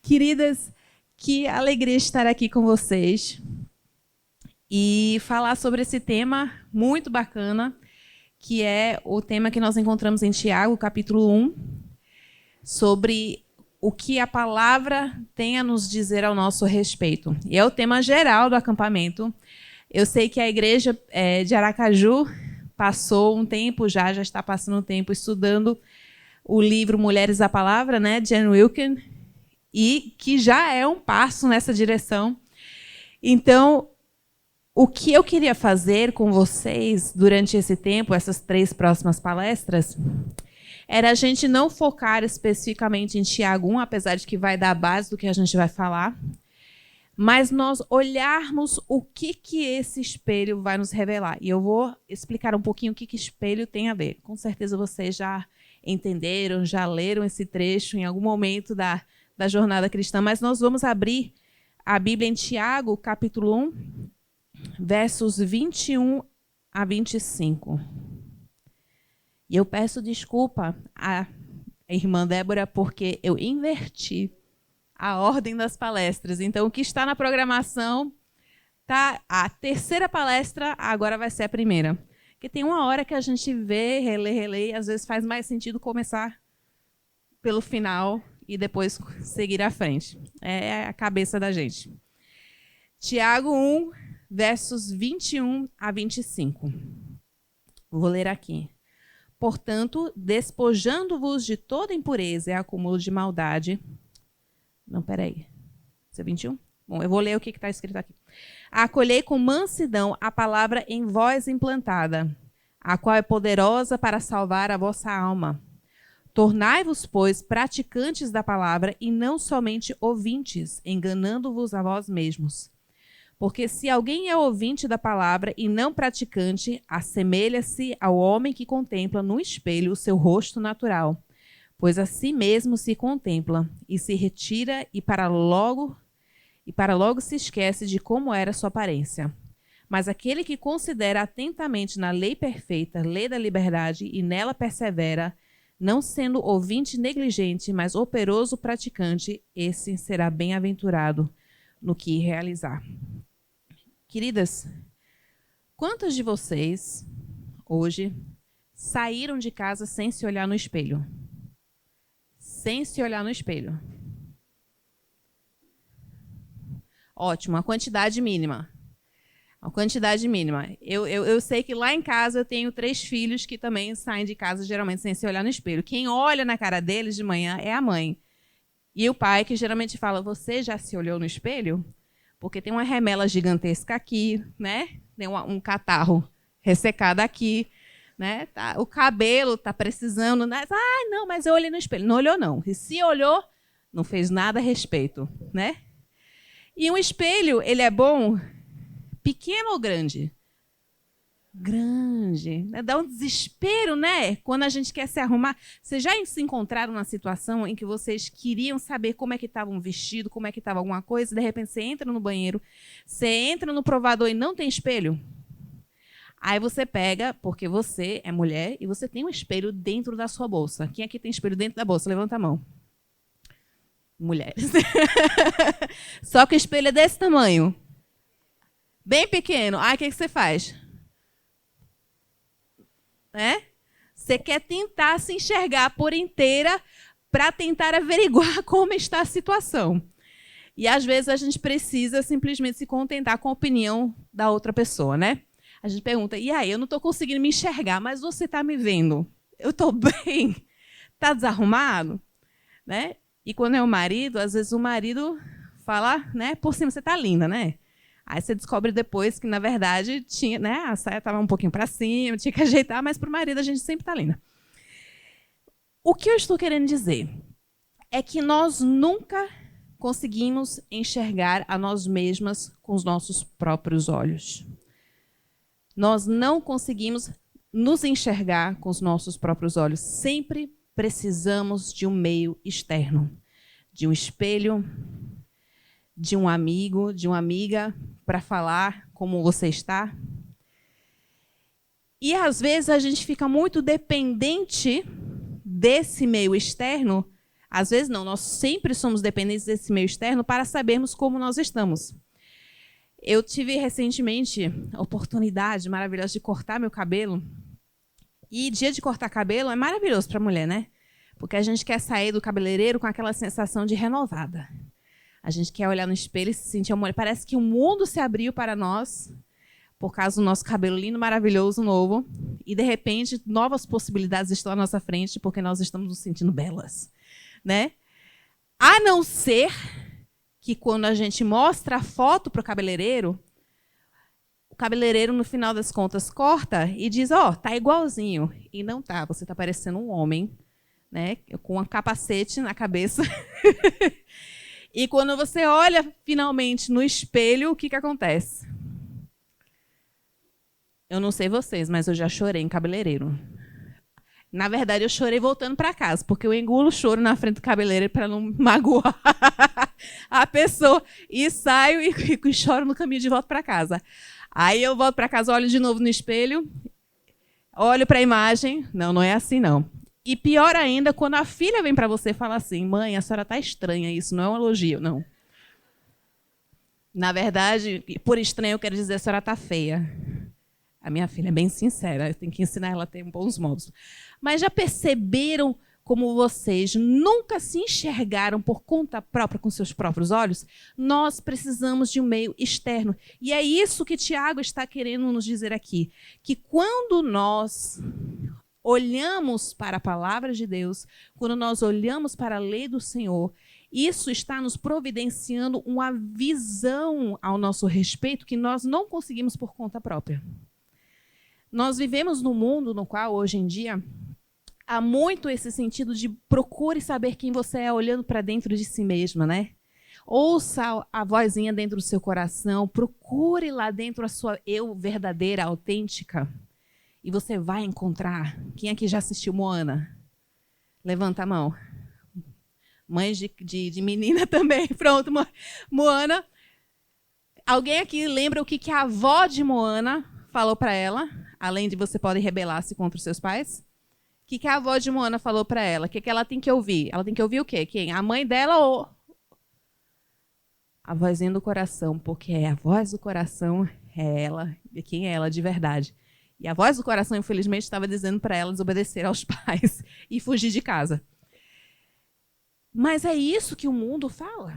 Queridas, que alegria estar aqui com vocês e falar sobre esse tema muito bacana, que é o tema que nós encontramos em Tiago, capítulo 1, sobre o que a palavra tem a nos dizer ao nosso respeito. E é o tema geral do acampamento. Eu sei que a igreja de Aracaju passou um tempo, já está passando um tempo estudando o livro Mulheres da Palavra, né, de Anne Wilken, e que já é um passo nessa direção. Então, o que eu queria fazer com vocês durante esse tempo, essas 3 próximas palestras, era a gente não focar especificamente em Tiago 1, apesar de que vai dar a base do que a gente vai falar, mas nós olharmos o que esse espelho vai nos revelar. E eu vou explicar um pouquinho o que espelho tem a ver. Com certeza vocês já entenderam, já leram esse trecho em algum momento da jornada cristã, mas nós vamos abrir a Bíblia em Tiago, capítulo 1, versos 21 a 25. E eu peço desculpa à irmã Débora, porque eu inverti a ordem das palestras. Então, o que está na programação, tá? A terceira palestra agora vai ser a primeira. Porque tem uma hora que a gente vê, relê, e às vezes faz mais sentido começar pelo final e depois seguir à frente. É a cabeça da gente. Tiago 1, versos 21 a 25. Vou ler aqui. Portanto, despojando-vos de toda impureza e acúmulo de maldade... Não, peraí. Isso é 21? Bom, eu vou ler o que está escrito aqui. Acolhei com mansidão a palavra em vós implantada, a qual é poderosa para salvar a vossa alma. Tornai-vos, pois, praticantes da palavra e não somente ouvintes, enganando-vos a vós mesmos. Porque se alguém é ouvinte da palavra e não praticante, assemelha-se ao homem que contempla no espelho o seu rosto natural, pois a si mesmo se contempla e se retira e para logo se esquece de como era sua aparência. Mas aquele que considera atentamente na lei perfeita, lei da liberdade, e nela persevera, não sendo ouvinte negligente, mas operoso praticante, esse será bem-aventurado no que realizar. Queridas, quantas de vocês, hoje, saíram de casa sem se olhar no espelho? Sem se olhar no espelho. Ótimo, a quantidade mínima. A quantidade mínima. Eu sei que lá em casa eu tenho 3 filhos que também saem de casa geralmente sem se olhar no espelho. Quem olha na cara deles de manhã é a mãe. E o pai que geralmente fala, você já se olhou no espelho? Porque tem uma remela gigantesca aqui, né? Tem um catarro ressecado aqui. Né? Tá, o cabelo está precisando. Né? Não, mas eu olhei no espelho. Não olhou, não. E se olhou, não fez nada a respeito. Né? E um espelho, ele é bom pequeno ou grande? Grande. Dá um desespero, né? Quando a gente quer se arrumar. Vocês já se encontraram numa situação em que vocês queriam saber como é que estava um vestido, como é que estava alguma coisa, e de repente você entra no banheiro, você entra no provador e não tem espelho? Aí você pega, porque você é mulher, e você tem um espelho dentro da sua bolsa. Quem aqui tem espelho dentro da bolsa? Levanta a mão. Mulheres. Só que o espelho é desse tamanho. Bem pequeno. Aí o que você faz? Você quer tentar se enxergar por inteira para tentar averiguar como está a situação. E às vezes a gente precisa simplesmente se contentar com a opinião da outra pessoa, né? A gente pergunta, e aí, eu não estou conseguindo me enxergar, mas você está me vendo? Eu estou bem? Está desarrumado? Né? E quando é o marido, às vezes o marido fala, né, por cima, você está linda, né? Aí você descobre depois que, na verdade, tinha, né, a saia estava um pouquinho para cima, tinha que ajeitar, mas para o marido a gente sempre está linda. O que eu estou querendo dizer é que nós nunca conseguimos enxergar a nós mesmas com os nossos próprios olhos. Nós não conseguimos nos enxergar com os nossos próprios olhos. Sempre precisamos de um meio externo, de um espelho, de um amigo, de uma amiga, para falar como você está. E, às vezes, a gente fica muito dependente desse meio externo, Às vezes não, nós sempre somos dependentes desse meio externo para sabermos como nós estamos. Eu tive recentemente a oportunidade maravilhosa de cortar meu cabelo. E dia de cortar cabelo é maravilhoso para a mulher, né? Porque a gente quer sair do cabeleireiro com aquela sensação de renovada. A gente quer olhar no espelho e se sentir uma mulher. Parece que o mundo se abriu para nós por causa do nosso cabelo lindo, maravilhoso, novo. E, de repente, novas possibilidades estão à nossa frente porque nós estamos nos sentindo belas, né? A não ser que quando a gente mostra a foto para o cabeleireiro, no final das contas, corta e diz, tá igualzinho. E não tá, você tá parecendo um homem, né, com um capacete na cabeça. E quando você olha finalmente no espelho, o que acontece? Eu não sei vocês, mas eu já chorei em cabeleireiro. Na verdade, eu chorei voltando para casa, porque eu engulo o choro na frente do cabeleireiro para não magoar a pessoa. E saio e choro no caminho de volta para casa. Aí eu volto para casa, olho de novo no espelho, olho para a imagem. Não é assim, não. E pior ainda, quando a filha vem para você e fala assim, mãe, a senhora está estranha, isso não é um elogio, não. Na verdade, por estranho eu quero dizer, a senhora está feia. A minha filha é bem sincera, eu tenho que ensinar ela a ter bons modos. Mas já perceberam como vocês nunca se enxergaram por conta própria com seus próprios olhos? Nós precisamos de um meio externo. E é isso que Tiago está querendo nos dizer aqui. Que quando nós olhamos para a palavra de Deus, quando nós olhamos para a lei do Senhor, isso está nos providenciando uma visão ao nosso respeito que nós não conseguimos por conta própria. Nós vivemos num mundo no qual, hoje em dia, há muito esse sentido de procure saber quem você é olhando para dentro de si mesma, né? Ouça a vozinha dentro do seu coração, procure lá dentro a sua eu verdadeira, autêntica, e você vai encontrar. Quem aqui já assistiu Moana? Levanta a mão. Mães de menina também. Pronto, Moana. Alguém aqui lembra o que a avó de Moana falou para ela? Além de você pode rebelar-se contra os seus pais? O que a avó de Moana falou para ela? O que ela tem que ouvir? Ela tem que ouvir o quê? Quem? A mãe dela ou a vozinha do coração? Porque a voz do coração é ela, e quem é ela de verdade. E a voz do coração, infelizmente, estava dizendo para ela desobedecer aos pais e fugir de casa. Mas é isso que o mundo fala.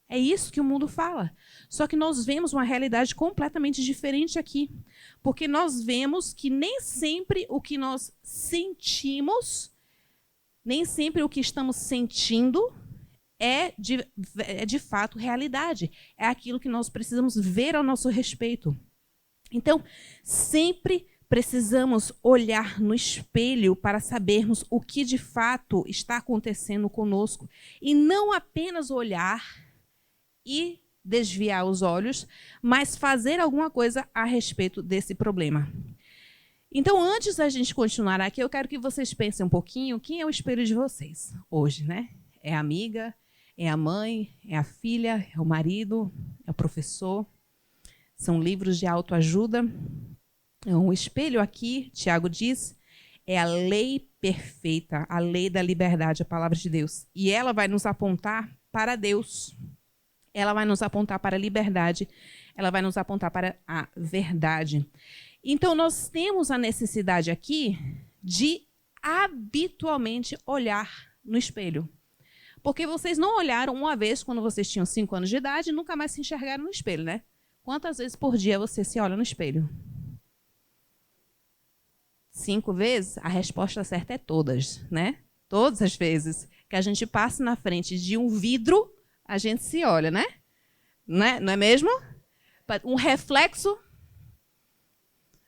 É isso que o mundo fala. Só que nós vemos uma realidade completamente diferente aqui. Porque nós vemos que nem sempre o que nós sentimos, nem sempre o que estamos sentindo é de fato realidade. É aquilo que nós precisamos ver ao nosso respeito. Então, sempre precisamos olhar no espelho para sabermos o que de fato está acontecendo conosco. E não apenas olhar e desviar os olhos, mas fazer alguma coisa a respeito desse problema. Então, antes da gente continuar aqui, eu quero que vocês pensem um pouquinho quem é o espelho de vocês hoje, né? É a amiga, é a mãe, é a filha, é o marido, é o professor. São livros de autoajuda. Então, o espelho aqui, Tiago diz, é a lei perfeita, a lei da liberdade, a palavra de Deus. E ela vai nos apontar para Deus. Ela vai nos apontar para a liberdade, ela vai nos apontar para a verdade. Então, nós temos a necessidade aqui de habitualmente olhar no espelho. Porque vocês não olharam uma vez quando vocês tinham 5 anos de idade e nunca mais se enxergaram no espelho, né? Quantas vezes por dia você se olha no espelho? 5 vezes? A resposta certa é todas, né? Todas as vezes que a gente passa na frente de um vidro, a gente se olha, né? Não é mesmo? Um reflexo.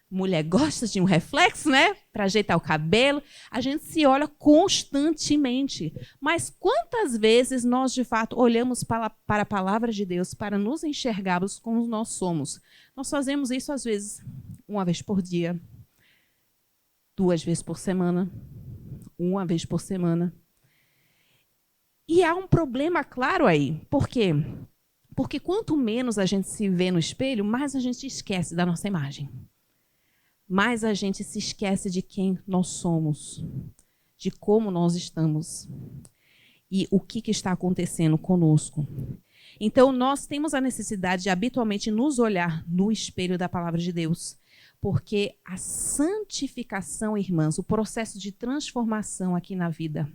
Mulher gosta de um reflexo, né? Para ajeitar o cabelo. A gente se olha constantemente. Mas quantas vezes nós, de fato, olhamos para a palavra de Deus para nos enxergarmos como nós somos? Nós fazemos isso, às vezes, 1 vez por dia, 2 vezes por semana, 1 vez por semana. E há um problema claro aí. Por quê? Porque quanto menos a gente se vê no espelho, mais a gente esquece da nossa imagem. Mais a gente se esquece de quem nós somos, de como nós estamos. e o que está acontecendo conosco. Então, nós temos a necessidade de habitualmente nos olhar no espelho da palavra de Deus, porque a santificação, irmãs, o processo de transformação aqui na vida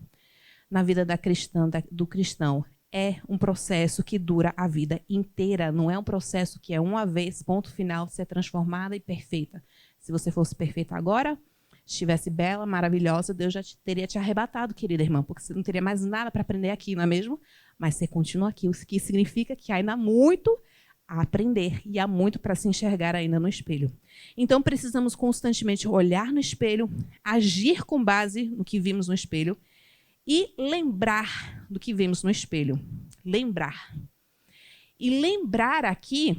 da cristã, do cristão, é um processo que dura a vida inteira. Não é um processo que é uma vez, ponto final, ser transformada e perfeita. Se você fosse perfeita agora, estivesse bela, maravilhosa, Deus já teria te arrebatado, querida irmã, porque você não teria mais nada para aprender aqui, não é mesmo? Mas você continua aqui, o que significa que ainda há muito a aprender e há muito para se enxergar ainda no espelho. Então, precisamos constantemente olhar no espelho, agir com base no que vimos no espelho e lembrar do que vimos no espelho. Lembrar. E lembrar aqui,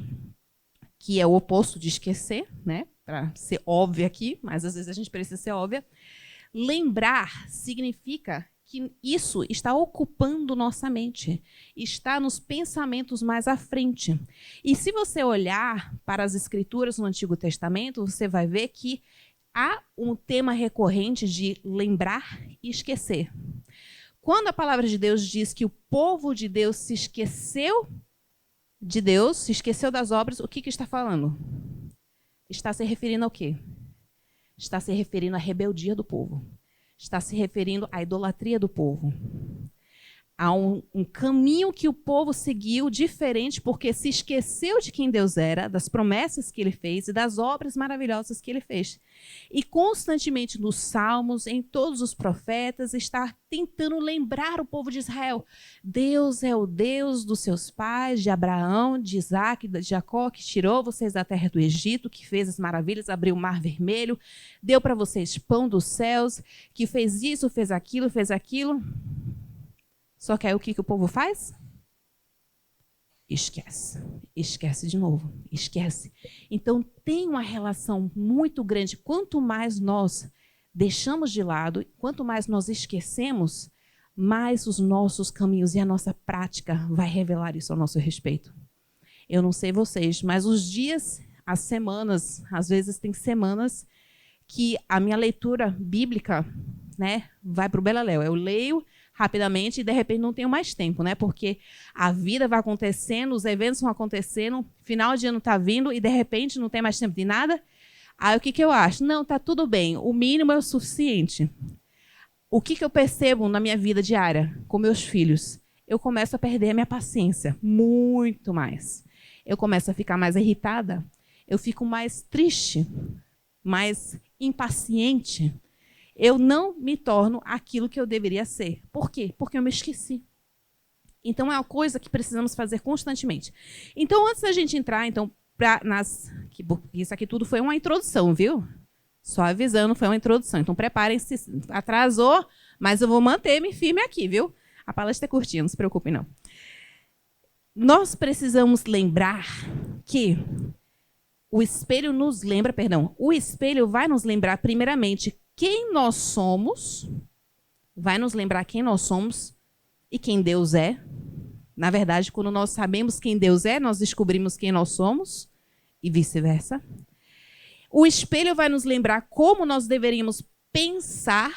que é o oposto de esquecer, né? Para ser óbvio aqui, mas às vezes a gente precisa ser óbvia. Lembrar significa que isso está ocupando nossa mente, está nos pensamentos mais à frente. E se você olhar para as Escrituras no Antigo Testamento, você vai ver que há um tema recorrente de lembrar e esquecer. Quando a palavra de Deus diz que o povo de Deus se esqueceu de Deus, se esqueceu das obras, o que está falando? Está se referindo ao quê? Está se referindo à rebeldia do povo. Está se referindo à idolatria do povo. Há um caminho que o povo seguiu diferente porque se esqueceu de quem Deus era, das promessas que ele fez e das obras maravilhosas que ele fez. E constantemente nos Salmos, em todos os profetas, está tentando lembrar o povo de Israel. Deus é o Deus dos seus pais, de Abraão, de Isaac, de Jacó, que tirou vocês da terra do Egito, que fez as maravilhas, abriu o mar vermelho, deu para vocês pão dos céus, que fez isso, fez aquilo, fez aquilo. Só que aí o que o povo faz? Esquece. Esquece de novo. Esquece. Então tem uma relação muito grande. Quanto mais nós deixamos de lado, quanto mais nós esquecemos, mais os nossos caminhos e a nossa prática vai revelar isso ao nosso respeito. Eu não sei vocês, mas os dias, as semanas, às vezes tem semanas que a minha leitura bíblica, né, vai para o beleléu. Eu leio rapidamente e de repente não tenho mais tempo, né? Porque a vida vai acontecendo, os eventos vão acontecendo, final de ano está vindo e de repente não tem mais tempo de nada. Aí o que eu acho? Não, está tudo bem, o mínimo é o suficiente. O que eu percebo na minha vida diária com meus filhos? Eu começo a perder a minha paciência, muito mais. Eu começo a ficar mais irritada, eu fico mais triste, mais impaciente. Eu não me torno aquilo que eu deveria ser. Por quê? Porque eu me esqueci. Então, é uma coisa que precisamos fazer constantemente. Então, antes da gente entrar, isso aqui tudo foi uma introdução, viu? Só avisando, foi uma introdução. Então, preparem-se. Atrasou, mas eu vou manter-me firme aqui, viu? A palestra é curtinha, não se preocupem, não. Nós precisamos lembrar que o espelho vai nos lembrar, primeiramente, quem nós somos, vai nos lembrar quem nós somos e quem Deus é. Na verdade, quando nós sabemos quem Deus é, nós descobrimos quem nós somos e vice-versa. O espelho vai nos lembrar como nós deveríamos pensar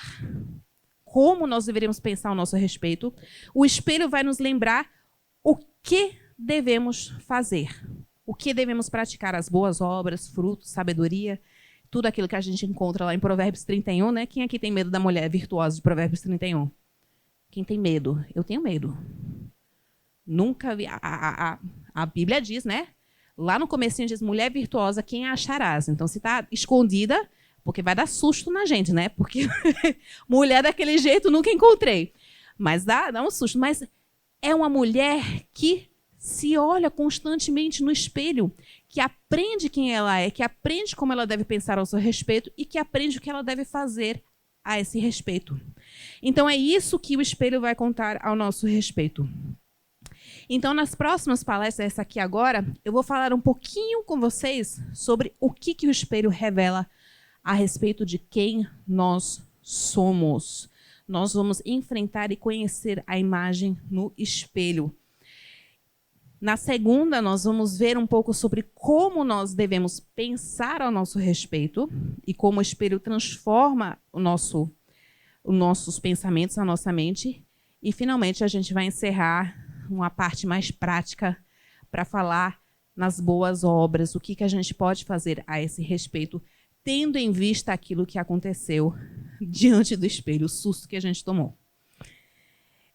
ao nosso respeito. O espelho vai nos lembrar o que devemos fazer, o que devemos praticar, as boas obras, frutos, sabedoria, tudo aquilo que a gente encontra lá em Provérbios 31, né? Quem aqui tem medo da mulher virtuosa de Provérbios 31? Quem tem medo? Eu tenho medo. Nunca vi. A Bíblia diz, né? Lá no comecinho diz, mulher virtuosa, quem a acharás? Então, se está escondida, porque vai dar susto na gente, né? Porque mulher daquele jeito nunca encontrei. Mas dá um susto. Mas é uma mulher que se olha constantemente no espelho, que aprende quem ela é, que aprende como ela deve pensar ao seu respeito e que aprende o que ela deve fazer a esse respeito. Então, é isso que o espelho vai contar ao nosso respeito. Então, nas próximas palestras, essa aqui agora, eu vou falar um pouquinho com vocês sobre o que o espelho revela a respeito de quem nós somos. Nós vamos enfrentar e conhecer a imagem no espelho. Na segunda, nós vamos ver um pouco sobre como nós devemos pensar ao nosso respeito e como o espelho transforma os nossos pensamentos, a nossa mente. E, finalmente, a gente vai encerrar uma parte mais prática para falar nas boas obras, o que a gente pode fazer a esse respeito, tendo em vista aquilo que aconteceu diante do espelho, o susto que a gente tomou.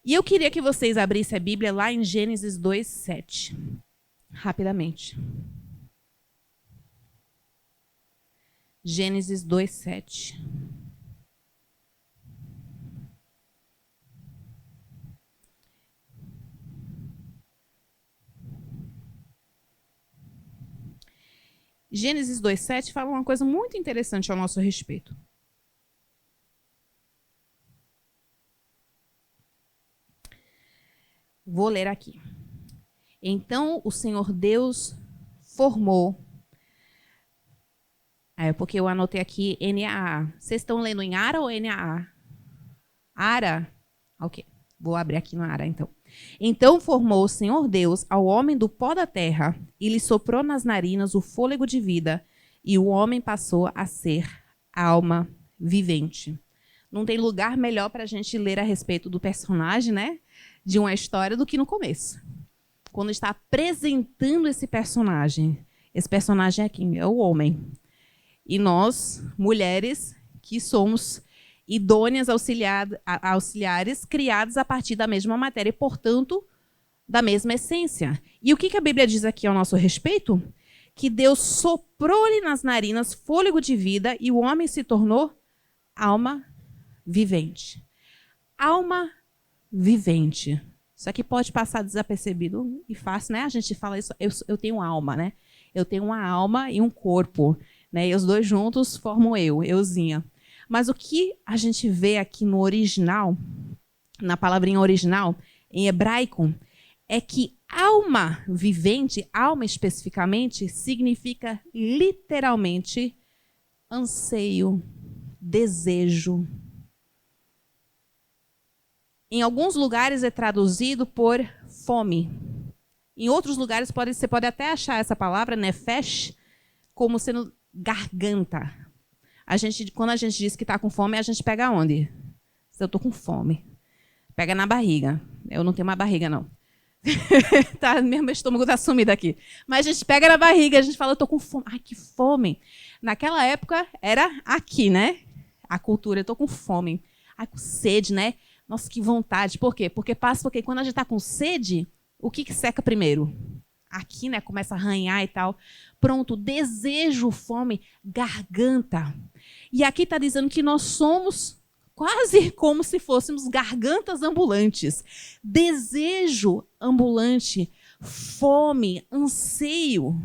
E eu queria que vocês abrissem a Bíblia lá em Gênesis 2:7, rapidamente. Gênesis 2:7. Gênesis 2:7 fala uma coisa muito interessante ao nosso respeito. Vou ler aqui. Então o Senhor Deus formou. Porque eu anotei aqui NAA. Vocês estão lendo em Ara ou NAA? Ara? Ok. Vou abrir aqui no Ara, então. Então formou o Senhor Deus ao homem do pó da terra e lhe soprou nas narinas o fôlego de vida, e o homem passou a ser alma vivente. Não tem lugar melhor para a gente ler a respeito do personagem, né, de uma história do que no começo. Quando está apresentando esse personagem aqui é o homem. E nós, mulheres, que somos idôneas auxiliares, criadas a partir da mesma matéria e, portanto, da mesma essência. E o que a Bíblia diz aqui ao nosso respeito? Que Deus soprou-lhe nas narinas fôlego de vida e o homem se tornou alma vivente. Alma vivente. Isso aqui pode passar desapercebido e fácil, né? A gente fala isso, eu tenho alma, né? Eu tenho uma alma e um corpo, né? E os dois juntos formam euzinha. Mas o que a gente vê aqui no original, na palavrinha original, em hebraico, é que alma vivente, alma especificamente, significa literalmente anseio, desejo. Em alguns lugares é traduzido por fome. Em outros lugares você pode até achar essa palavra, nefesh, como sendo garganta. Quando a gente diz que está com fome, a gente pega onde? Se eu estou com fome. Pega na barriga. Eu não tenho mais barriga, não. Tá, meu estômago está sumido aqui. Mas a gente pega na barriga, a gente fala, eu estou com fome. Ai, que fome. Naquela época, era aqui, né? A cultura, eu estou com fome. Ai, com sede, né? Nossa, que vontade. Por quê? Porque quando a gente está com sede, o que seca primeiro? Aqui, né? Começa a arranhar e tal. Pronto, desejo, fome, garganta. E aqui está dizendo que nós somos quase como se fôssemos gargantas ambulantes. Desejo ambulante, fome, anseio.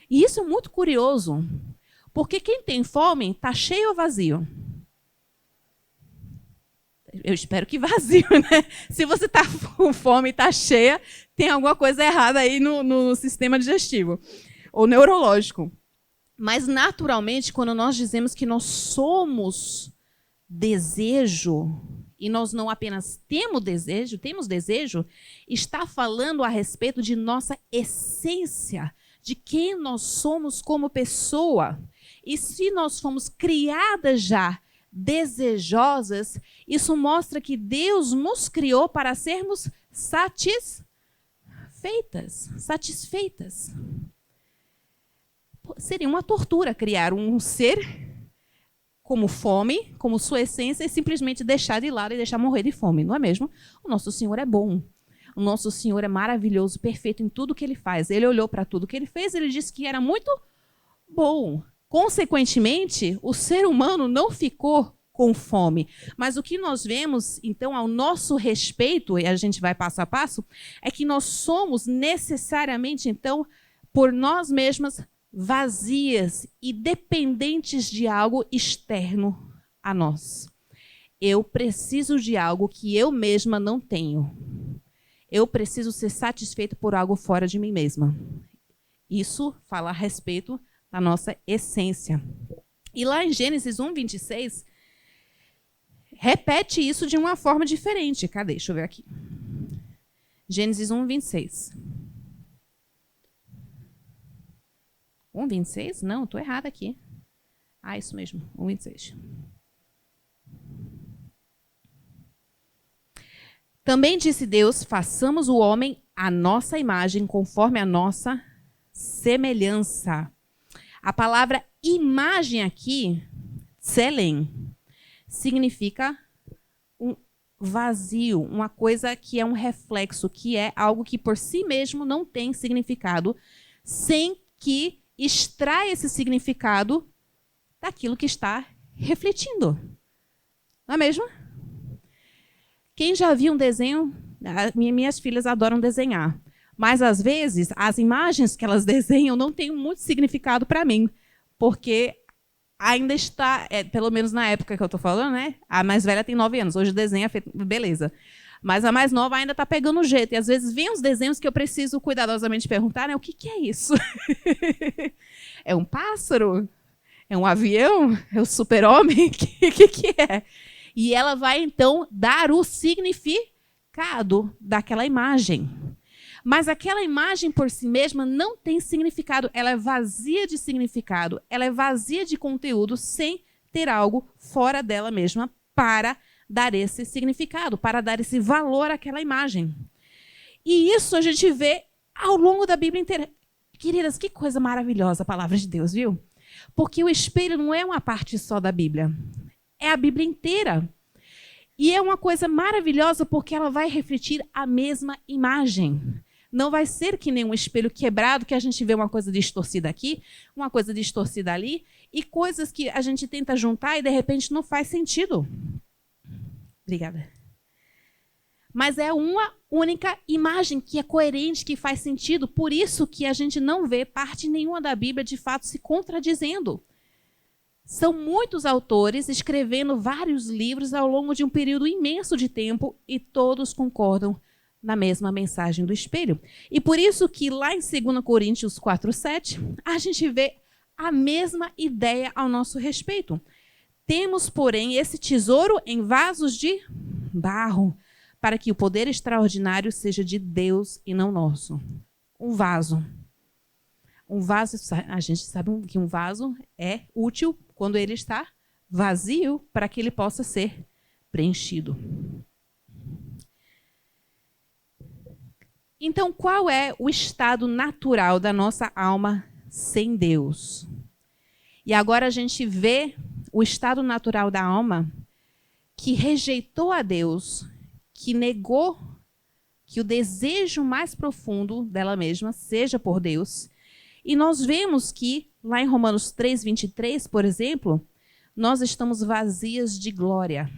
E isso é muito curioso, porque quem tem fome está cheio ou vazio? Eu espero que vazio, né? Se você está com fome e está cheia, tem alguma coisa errada aí no sistema digestivo ou neurológico. Mas, naturalmente, quando nós dizemos que nós somos desejo, e nós não apenas temos desejo, está falando a respeito de nossa essência, de quem nós somos como pessoa. E se nós fomos criadas já desejosas, isso mostra que Deus nos criou para sermos satisfeitas. Seria uma tortura criar um ser como fome, como sua essência, e simplesmente deixar de lado e deixar morrer de fome, não é mesmo? O nosso Senhor é bom. O nosso Senhor é maravilhoso, perfeito em tudo que Ele faz. Ele olhou para tudo que Ele fez e Ele disse que era muito bom. Consequentemente, o ser humano não ficou com fome. Mas o que nós vemos, então, ao nosso respeito, e a gente vai passo a passo, é que nós somos necessariamente, então, por nós mesmas, vazias e dependentes de algo externo a nós. Eu preciso de algo que eu mesma não tenho. Eu preciso ser satisfeito por algo fora de mim mesma. Isso fala a respeito da nossa essência. E lá em Gênesis 1:26, repete isso de uma forma diferente. Cadê? Deixa eu ver aqui. Gênesis 1:26. 1:26? Não, estou errada aqui. Isso mesmo, 1:26. Também disse Deus, façamos o homem à nossa imagem, conforme a nossa semelhança. A palavra imagem aqui, tselem, significa um vazio, uma coisa que é um reflexo, que é algo que por si mesmo não tem significado, sem que extraia esse significado daquilo que está refletindo. Não é mesmo? Quem já viu um desenho? Minhas filhas adoram desenhar. Mas, às vezes, as imagens que elas desenham não têm muito significado para mim. Porque ainda está, pelo menos na época que eu estou falando, né? A mais velha tem 9 anos. Hoje desenha, beleza. Mas a mais nova ainda está pegando o jeito. E, às vezes, vem uns desenhos que eu preciso cuidadosamente perguntar, né? O que é isso? É um pássaro? É um avião? É o super-homem? O que é? E ela vai, então, dar o significado daquela imagem. Mas aquela imagem por si mesma não tem significado. Ela é vazia de significado. Ela é vazia de conteúdo sem ter algo fora dela mesma para dar esse significado, para dar esse valor àquela imagem. E isso a gente vê ao longo da Bíblia inteira. Queridas, que coisa maravilhosa a palavra de Deus, viu? Porque o espelho não é uma parte só da Bíblia. É a Bíblia inteira. E é uma coisa maravilhosa porque ela vai refletir a mesma imagem. Não vai ser que nem um espelho quebrado, que a gente vê uma coisa distorcida aqui, uma coisa distorcida ali, e coisas que a gente tenta juntar e, de repente, não faz sentido. Obrigada. Mas é uma única imagem que é coerente, que faz sentido. Por isso que a gente não vê parte nenhuma da Bíblia, de fato, se contradizendo. São muitos autores escrevendo vários livros ao longo de um período imenso de tempo e todos concordam na mesma mensagem do espelho. E por isso que lá em 2 Coríntios 4:7, a gente vê a mesma ideia ao nosso respeito. Temos, porém, esse tesouro em vasos de barro, para que o poder extraordinário seja de Deus e não nosso. Um vaso. Um vaso, a gente sabe que um vaso é útil quando ele está vazio, para que ele possa ser preenchido. Então, qual é o estado natural da nossa alma sem Deus? E agora a gente vê o estado natural da alma que rejeitou a Deus, que negou que o desejo mais profundo dela mesma seja por Deus. E nós vemos que, lá em Romanos 3:23, por exemplo, nós estamos vazias de glória.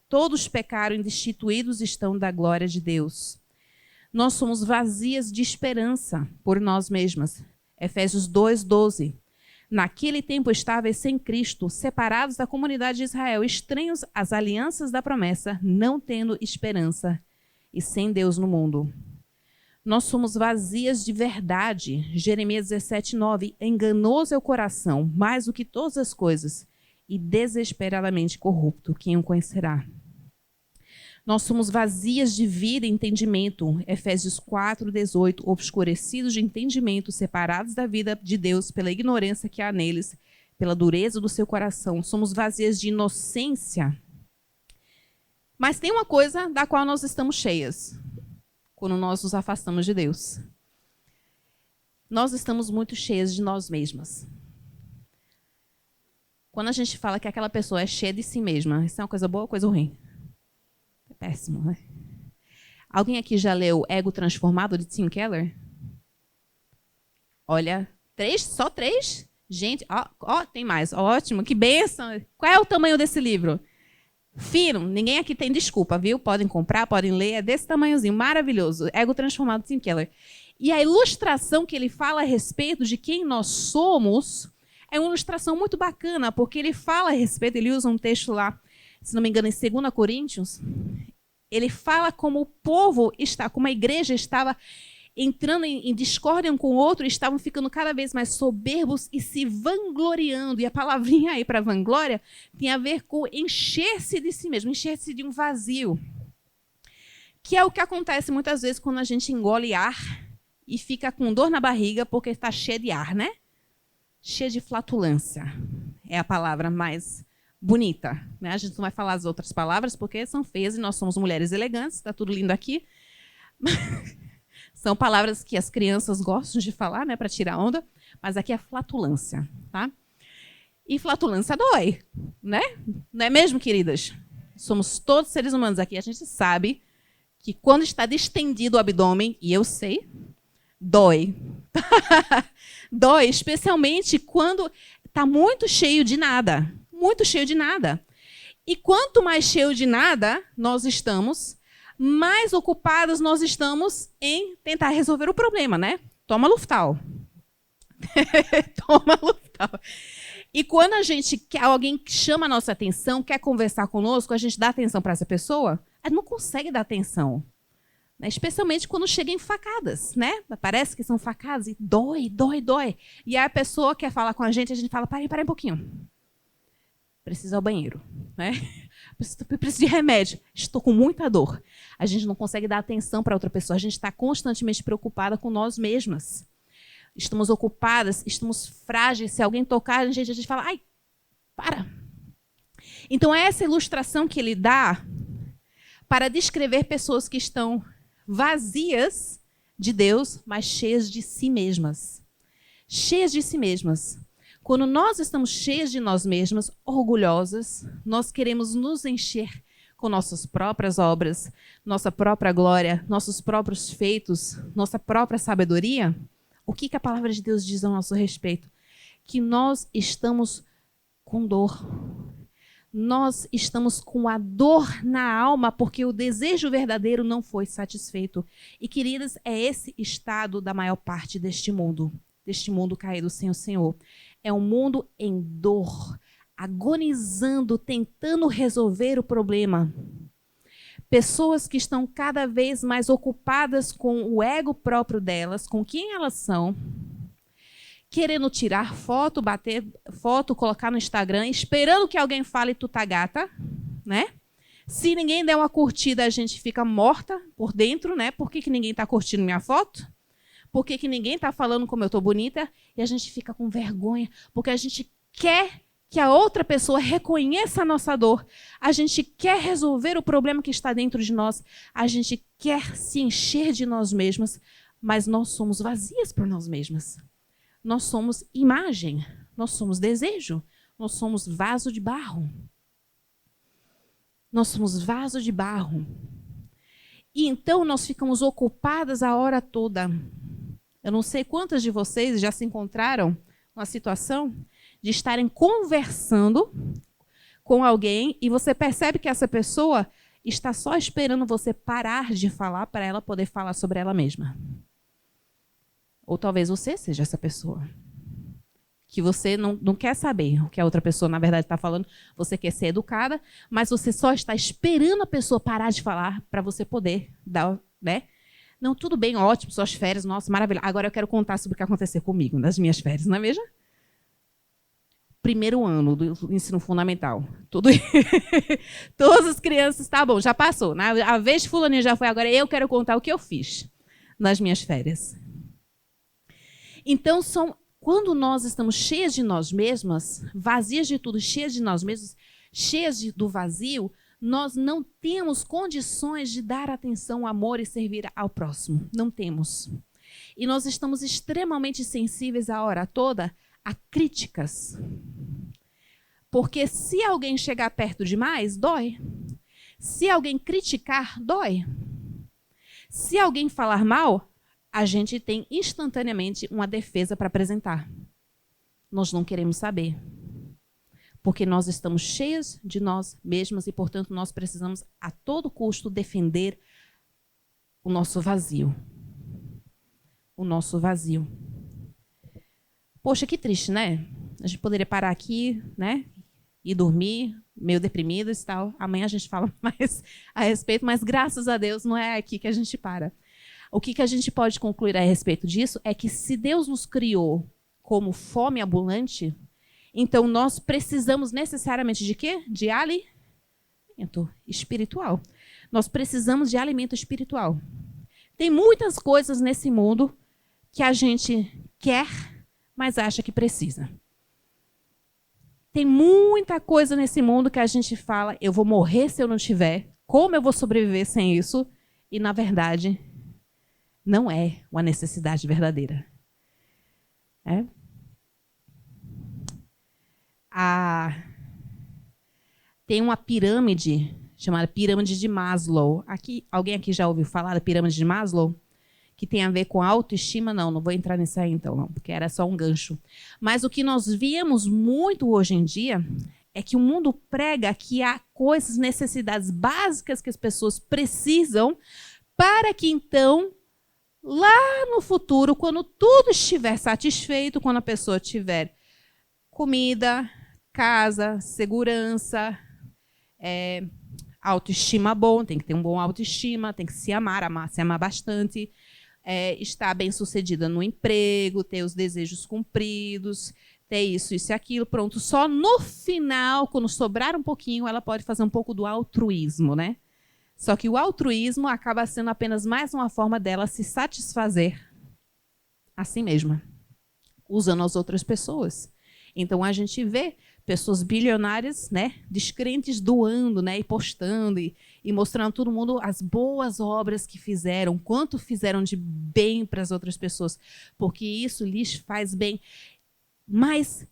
Todos pecaram e destituídos estão da glória de Deus. Nós somos vazias de esperança por nós mesmas. Efésios 2:12. Naquele tempo estáveis sem Cristo, separados da comunidade de Israel, estranhos às alianças da promessa, não tendo esperança e sem Deus no mundo. Nós somos vazias de verdade. Jeremias 17:9. Enganoso é o coração, mais do que todas as coisas, e desesperadamente corrupto. Quem o conhecerá? Nós somos vazias de vida e entendimento. Efésios 4:18. Obscurecidos de entendimento, separados da vida de Deus pela ignorância que há neles, pela dureza do seu coração. Somos vazias de inocência. Mas tem uma coisa da qual nós estamos cheias quando nós nos afastamos de Deus. Nós estamos muito cheias de nós mesmas. Quando a gente fala que aquela pessoa é cheia de si mesma, isso é uma coisa boa ou coisa ruim? É péssimo, né? Alguém aqui já leu Ego Transformado, de Tim Keller? Olha, 3, só 3? Gente, ó, tem mais. Ótimo, que bênção. Qual é o tamanho desse livro? Fino, ninguém aqui tem desculpa, viu? Podem comprar, podem ler, é desse tamanhozinho, maravilhoso. Ego Transformado, de Tim Keller. E a ilustração que ele fala a respeito de quem nós somos é uma ilustração muito bacana, porque ele fala a respeito, ele usa um texto lá, se não me engano, em 2 Coríntios, ele fala como o povo está, como a igreja estava entrando em discórdia um com o outro, estavam ficando cada vez mais soberbos e se vangloriando. E a palavrinha aí para vanglória tem a ver com encher-se de si mesmo, encher-se de um vazio. Que é o que acontece muitas vezes quando a gente engole ar e fica com dor na barriga porque está cheio de ar, né? Cheio de flatulência. É a palavra mais bonita, né? A gente não vai falar as outras palavras porque são feias e nós somos mulheres elegantes, está tudo lindo aqui. São palavras que as crianças gostam de falar, né, para tirar onda, mas aqui é flatulância, tá? E flatulência dói, né? Não é mesmo, queridas? Somos todos seres humanos aqui, a gente sabe que quando está distendido o abdômen, e eu sei, dói. Dói, especialmente quando está muito cheio de nada. Muito cheio de nada. E quanto mais cheio de nada nós estamos, mais ocupados nós estamos em tentar resolver o problema, né? Toma Luftal. Toma Luftal. E quando a gente quer, alguém chama a nossa atenção, quer conversar conosco, a gente dá atenção para essa pessoa, a gente não consegue dar atenção. Né? Especialmente quando chega em facadas, né? Parece que são facadas e dói, dói, dói. E aí a pessoa quer falar com a gente fala, para aí um pouquinho. Preciso ir ao banheiro, né? Preciso de remédio. Estou com muita dor. A gente não consegue dar atenção para outra pessoa. A gente está constantemente preocupada com nós mesmas. Estamos ocupadas, estamos frágeis. Se alguém tocar, a gente fala, ai, para. Então, é essa ilustração que ele dá para descrever pessoas que estão vazias de Deus, mas cheias de si mesmas. Cheias de si mesmas. Quando nós estamos cheias de nós mesmas, orgulhosas, nós queremos nos encher com nossas próprias obras, nossa própria glória, nossos próprios feitos, nossa própria sabedoria. O que a palavra de Deus diz a nosso respeito? Que nós estamos com dor. Nós estamos com a dor na alma porque o desejo verdadeiro não foi satisfeito. E, queridas, é esse estado da maior parte deste mundo caído sem o Senhor. É um mundo em dor, agonizando, tentando resolver o problema. Pessoas que estão cada vez mais ocupadas com o ego próprio delas, com quem elas são, querendo tirar foto, bater foto, colocar no Instagram, esperando que alguém fale tu tá gata, né? Se ninguém der uma curtida, a gente fica morta por dentro, né? Por que ninguém está curtindo minha foto? Por que ninguém está falando como eu estou bonita? E a gente fica com vergonha, porque a gente quer que a outra pessoa reconheça a nossa dor. A gente quer resolver o problema que está dentro de nós. A gente quer se encher de nós mesmas, mas nós somos vazias por nós mesmas. Nós somos imagem, nós somos desejo, nós somos vaso de barro. Nós somos vaso de barro. E então nós ficamos ocupadas a hora toda. Eu não sei quantas de vocês já se encontraram numa situação de estarem conversando com alguém e você percebe que essa pessoa está só esperando você parar de falar para ela poder falar sobre ela mesma. Ou talvez você seja essa pessoa. Que você não quer saber o que a outra pessoa, na verdade, está falando. Você quer ser educada, mas você só está esperando a pessoa parar de falar para você poder dar, né? Não, tudo bem, ótimo, suas férias, nossa, maravilha. Agora eu quero contar sobre o que aconteceu comigo nas minhas férias, não é mesmo? Primeiro ano do ensino fundamental. Todas as crianças, tá bom, já passou. Né? A vez fulaninha já foi, agora eu quero contar o que eu fiz nas minhas férias. Então, quando nós estamos cheias de nós mesmas, vazias de tudo, cheias de nós mesmas, cheias do vazio, nós não temos condições de dar atenção, amor e servir ao próximo. Não temos. E nós estamos extremamente sensíveis a hora toda a críticas. Porque se alguém chegar perto demais, dói. Se alguém criticar, dói. Se alguém falar mal, a gente tem instantaneamente uma defesa para apresentar. Nós não queremos saber. Porque nós estamos cheias de nós mesmas e, portanto, nós precisamos a todo custo defender o nosso vazio. O nosso vazio. Poxa, que triste, né? A gente poderia parar aqui, né? E dormir, meio deprimidas e tal. Amanhã a gente fala mais a respeito, mas graças a Deus não é aqui que a gente para. O que a gente pode concluir a respeito disso é que se Deus nos criou como fome ambulante, então nós precisamos necessariamente de quê? De alimento espiritual. Nós precisamos de alimento espiritual. Tem muitas coisas nesse mundo que a gente quer, mas acha que precisa. Tem muita coisa nesse mundo que a gente fala, eu vou morrer se eu não tiver, como eu vou sobreviver sem isso? E, na verdade, não é uma necessidade verdadeira. Tem uma pirâmide chamada pirâmide de Maslow. Alguém aqui já ouviu falar da pirâmide de Maslow? Que tem a ver com autoestima? Não vou entrar nisso aí então, não, porque era só um gancho. Mas o que nós vemos muito hoje em dia é que o mundo prega que há coisas, necessidades básicas que as pessoas precisam para que então, lá no futuro, quando tudo estiver satisfeito, quando a pessoa tiver comida, casa, segurança, autoestima bom, tem que ter um bom autoestima, tem que se amar bastante, estar bem-sucedida no emprego, ter os desejos cumpridos, ter isso e aquilo, pronto. Só no final, quando sobrar um pouquinho, ela pode fazer um pouco do altruísmo, né? Só que o altruísmo acaba sendo apenas mais uma forma dela se satisfazer a si mesma, usando as outras pessoas. Então, a gente vê pessoas bilionárias, né, descrentes doando, né, e postando e mostrando a todo mundo as boas obras que fizeram, quanto fizeram de bem para as outras pessoas, porque isso lhes faz bem. Mas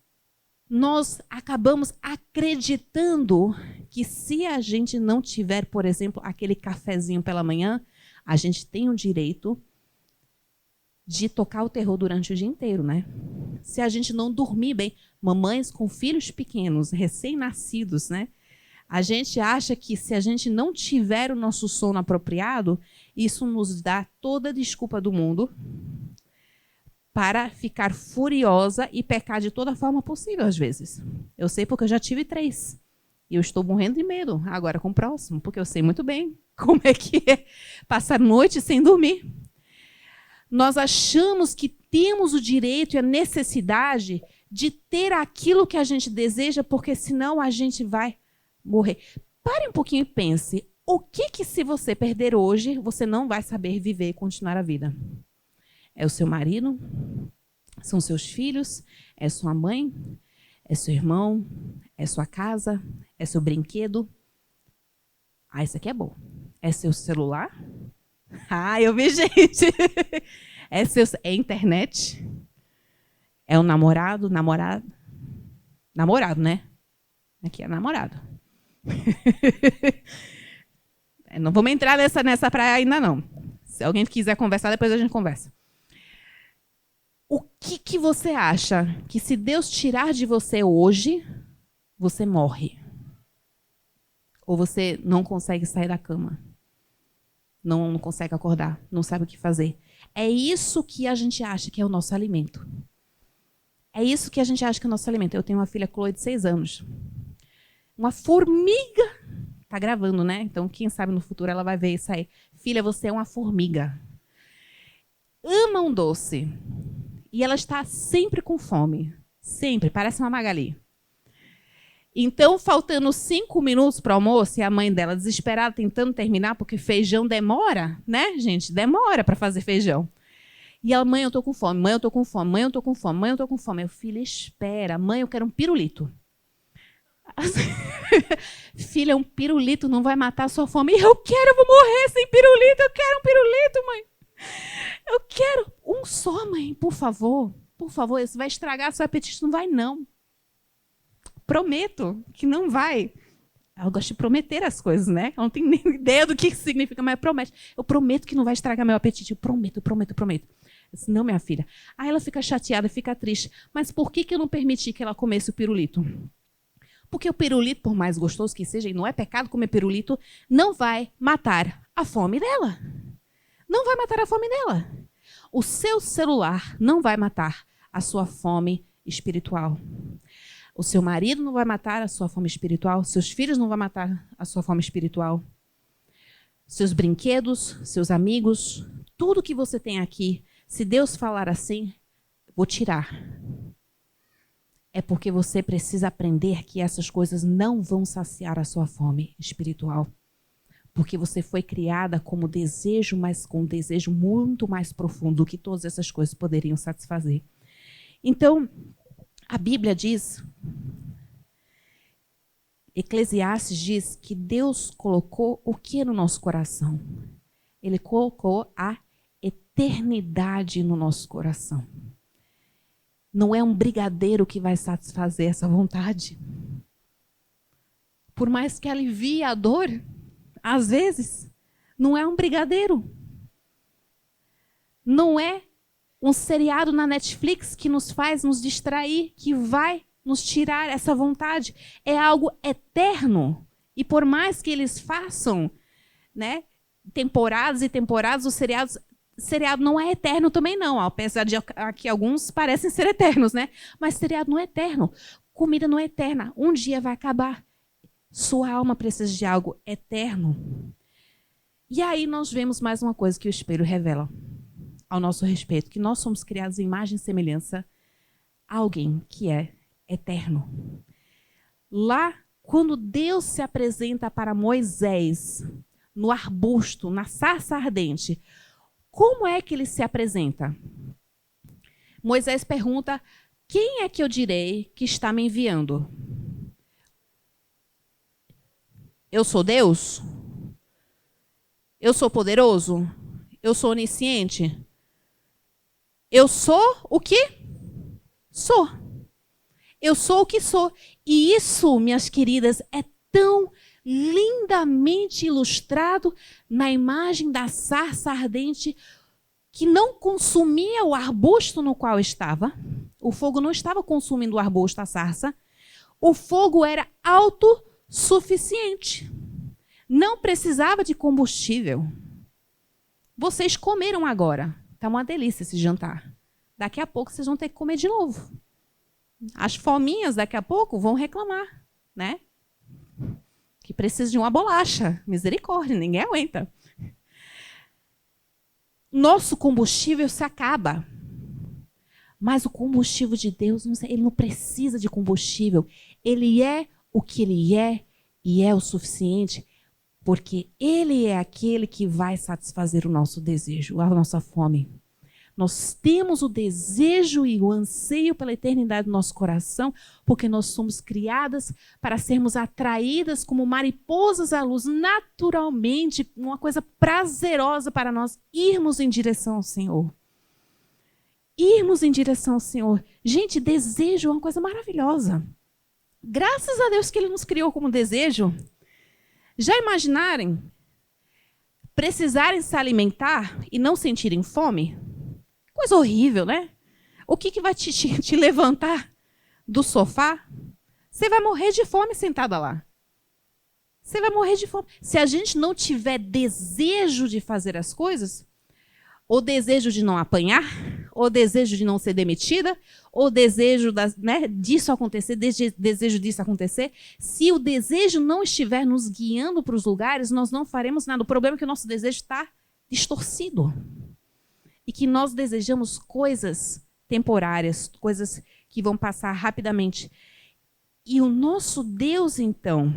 nós acabamos acreditando que se a gente não tiver, por exemplo, aquele cafezinho pela manhã, a gente tem o direito de tocar o terror durante o dia inteiro, né? Se a gente não dormir bem, mamães com filhos pequenos, recém-nascidos, né? A gente acha que se a gente não tiver o nosso sono apropriado, isso nos dá toda a desculpa do mundo para ficar furiosa e pecar de toda forma possível, às vezes. Eu sei porque eu já tive 3. E eu estou morrendo de medo agora com o próximo, porque eu sei muito bem como é que é passar noite sem dormir. Nós achamos que temos o direito e a necessidade de ter aquilo que a gente deseja, porque senão a gente vai morrer. Pare um pouquinho e pense, o que se você perder hoje, você não vai saber viver e continuar a vida? É o seu marido? São seus filhos? É sua mãe? É seu irmão? É sua casa? É seu brinquedo? Ah, isso aqui é bom. É seu celular? Ah, eu vi, gente. É internet? É o namorado? Namorado, né? Aqui é namorado. Não vamos entrar nessa praia ainda, não. Se alguém quiser conversar, depois a gente conversa. O que você acha que se Deus tirar de você hoje, você morre? Ou você não consegue sair da cama? Não consegue acordar, não sabe o que fazer. É isso que a gente acha que é o nosso alimento. É isso que a gente acha que é o nosso alimento. Eu tenho uma filha, Chloe, de 6 anos. Uma formiga. Tá gravando, né? Então, quem sabe no futuro ela vai ver isso aí. Filha, você é uma formiga. Ama um doce. E ela está sempre com fome. Sempre. Parece uma Magali. Então, faltando 5 minutos para o almoço, e a mãe dela desesperada tentando terminar, porque feijão demora, né, gente? Demora para fazer feijão. E ela, mãe, eu tô com fome, mãe, eu tô com fome, mãe, eu tô com fome, mãe, eu tô com fome. Meu filho, espera, mãe, eu quero um pirulito. Filha, um pirulito não vai matar a sua fome. Eu vou morrer sem pirulito, eu quero um pirulito, mãe. Eu quero um só, mãe, por favor. Por favor, isso vai estragar seu apetite. Não vai, não. Prometo que não vai. Eu gosto de prometer as coisas, né? Eu não tenho nem ideia do que significa, mas promete. Eu prometo que não vai estragar meu apetite. Eu prometo. Eu disse, não, minha filha. Aí ela fica chateada, fica triste. Mas por que eu não permiti que ela comesse o pirulito? Porque o pirulito, por mais gostoso que seja, e não é pecado comer pirulito, não vai matar a fome dela. Não vai matar a fome dela. O seu celular não vai matar a sua fome espiritual. O seu marido não vai matar a sua fome espiritual. Seus filhos não vão matar a sua fome espiritual. Seus brinquedos, seus amigos, tudo que você tem aqui, se Deus falar assim, vou tirar. É porque você precisa aprender que essas coisas não vão saciar a sua fome espiritual. Porque você foi criada como desejo, mas com um desejo muito mais profundo do que todas essas coisas poderiam satisfazer. Então, a Bíblia diz Eclesiastes diz que Deus colocou o que no nosso coração? Ele colocou a eternidade no nosso coração. Não é um brigadeiro que vai satisfazer essa vontade. Por mais que alivie a dor, às vezes, não é um brigadeiro. Não é um seriado na Netflix que nos faz nos distrair, que vai nos tirar essa vontade. É algo eterno. E por mais que eles façam, né, temporadas e temporadas, os seriado não é eterno também não, apesar de que alguns parecem ser eternos, né? Mas seriado não é eterno. Comida não é eterna. Um dia vai acabar. Sua alma precisa de algo eterno. E aí nós vemos mais uma coisa que o espelho revela ao nosso respeito, que nós somos criados em imagem e semelhança a alguém que é eterno. Lá, quando Deus se apresenta para Moisés no arbusto, na sarça ardente, como é que ele se apresenta? Moisés pergunta: quem é que eu direi que está me enviando? Eu sou Deus? Eu sou poderoso? Eu sou onisciente? Eu sou o que sou. Eu sou o que sou. E isso, minhas queridas, é tão lindamente ilustrado na imagem da sarça ardente que não consumia o arbusto no qual estava. O fogo não estava consumindo o arbusto, a sarça. O fogo era autossuficiente. Não precisava de combustível. Vocês comeram agora. Está uma delícia esse jantar. Daqui a pouco vocês vão ter que comer de novo. As fominhas daqui a pouco vão reclamar, né? Que precisa de uma bolacha. Misericórdia, ninguém aguenta. Nosso combustível se acaba. Mas o combustível de Deus, ele não precisa de combustível. Ele é o que ele é e é o suficiente, porque ele é aquele que vai satisfazer o nosso desejo, a nossa fome. Nós temos o desejo e o anseio pela eternidade no nosso coração, porque nós somos criadas para sermos atraídas como mariposas à luz, naturalmente, uma coisa prazerosa para nós irmos em direção ao Senhor. Irmos em direção ao Senhor. Gente, desejo é uma coisa maravilhosa. Graças a Deus que Ele nos criou como desejo. Já imaginarem precisarem se alimentar e não sentirem fome? Coisa horrível, né? O que vai te levantar do sofá? Você vai morrer de fome sentada lá. Você vai morrer de fome. Se a gente não tiver desejo de fazer as coisas, ou desejo de não apanhar, ou desejo de não ser demitida, ou desejo disso acontecer, desejo disso acontecer, se o desejo não estiver nos guiando para os lugares, nós não faremos nada. O problema é que o nosso desejo está distorcido. E que nós desejamos coisas temporárias, coisas que vão passar rapidamente. E o nosso Deus, então,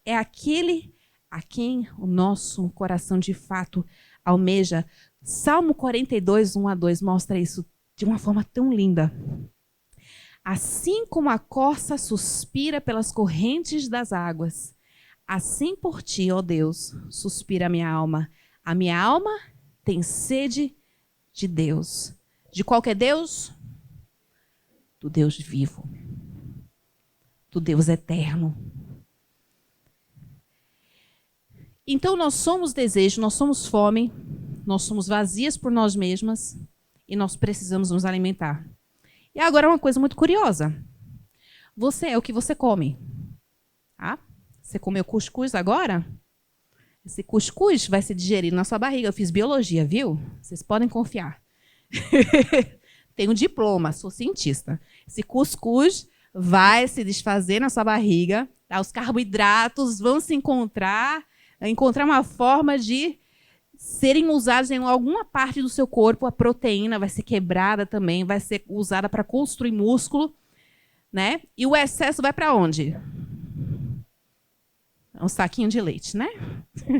é aquele a quem o nosso coração de fato almeja. Salmo 42, 1-2 mostra isso de uma forma tão linda. Assim como a corça suspira pelas correntes das águas, assim por ti, ó Deus, suspira a minha alma. A minha alma tem sede de Deus. De qualquer Deus? Do Deus vivo. Do Deus eterno. Então nós somos desejo, nós somos fome, nós somos vazias por nós mesmas e nós precisamos nos alimentar. E agora uma coisa muito curiosa. Você é o que você come. Ah, você comeu cuscuz agora? Esse cuscuz vai se digerir na sua barriga. Eu fiz biologia, viu? Vocês podem confiar. Tenho diploma, sou cientista. Esse cuscuz vai se desfazer na sua barriga. Tá? Os carboidratos vão se encontrar uma forma de serem usados em alguma parte do seu corpo. A proteína vai ser quebrada também, vai ser usada para construir músculo, né? E o excesso vai para onde? Um saquinho de leite, né?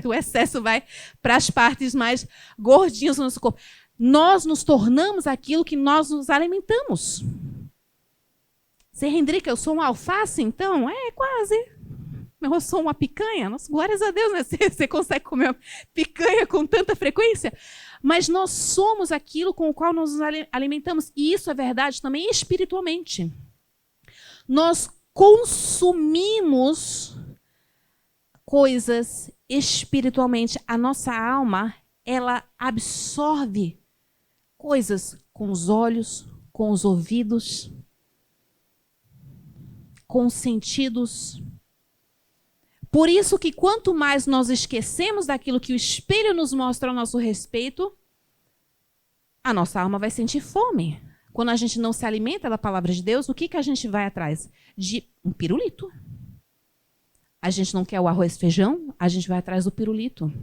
O excesso vai para as partes mais gordinhas do nosso corpo. Nós nos tornamos aquilo que nós nos alimentamos. Você, Hendrika, eu sou um alface, então? É, quase. Eu sou uma picanha? Nossa, glórias a Deus, né? Você consegue comer picanha com tanta frequência? Mas nós somos aquilo com o qual nós nos alimentamos. E isso é verdade também espiritualmente. Nós consumimos coisas espiritualmente. A nossa alma, ela absorve coisas com os olhos, com os ouvidos, com os sentidos. Por isso que quanto mais nós esquecemos daquilo que o Espírito nos mostra a nosso respeito, a nossa alma vai sentir fome. Quando a gente não se alimenta da palavra de Deus, o que a gente vai atrás? De um pirulito. A gente não quer o arroz e feijão, a gente vai atrás do pirulito.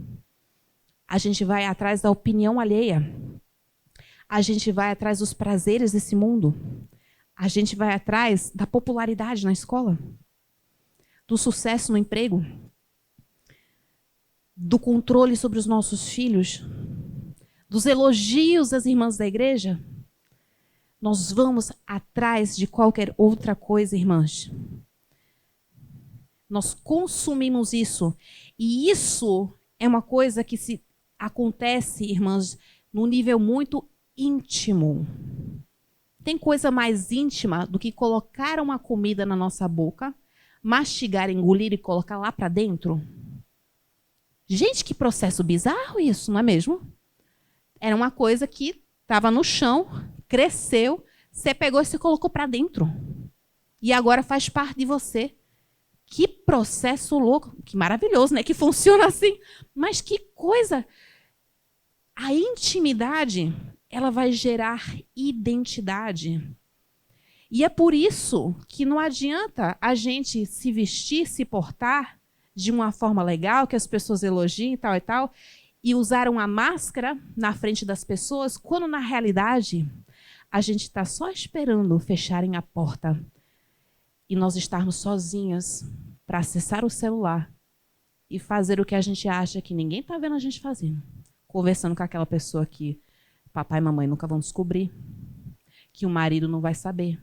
A gente vai atrás da opinião alheia. A gente vai atrás dos prazeres desse mundo. A gente vai atrás da popularidade na escola, do sucesso no emprego, do controle sobre os nossos filhos, dos elogios das irmãs da igreja. Nós vamos atrás de qualquer outra coisa, irmãs. Nós consumimos isso. E isso é uma coisa que se acontece, irmãs, num nível muito íntimo. Tem coisa mais íntima do que colocar uma comida na nossa boca, mastigar, engolir e colocar lá para dentro? Gente, que processo bizarro isso, não é mesmo? Era uma coisa que estava no chão, cresceu, você pegou e se colocou para dentro. E agora faz parte de você. Que processo louco, que maravilhoso, né? Que funciona assim. Mas que coisa! A intimidade, ela vai gerar identidade. E é por isso que não adianta a gente se vestir, se portar de uma forma legal, que as pessoas elogiem e tal, e usar uma máscara na frente das pessoas, quando na realidade a gente está só esperando fecharem a porta e nós estarmos sozinhas para acessar o celular e fazer o que a gente acha que ninguém está vendo a gente fazendo. Conversando com aquela pessoa que papai e mamãe nunca vão descobrir, que o marido não vai saber,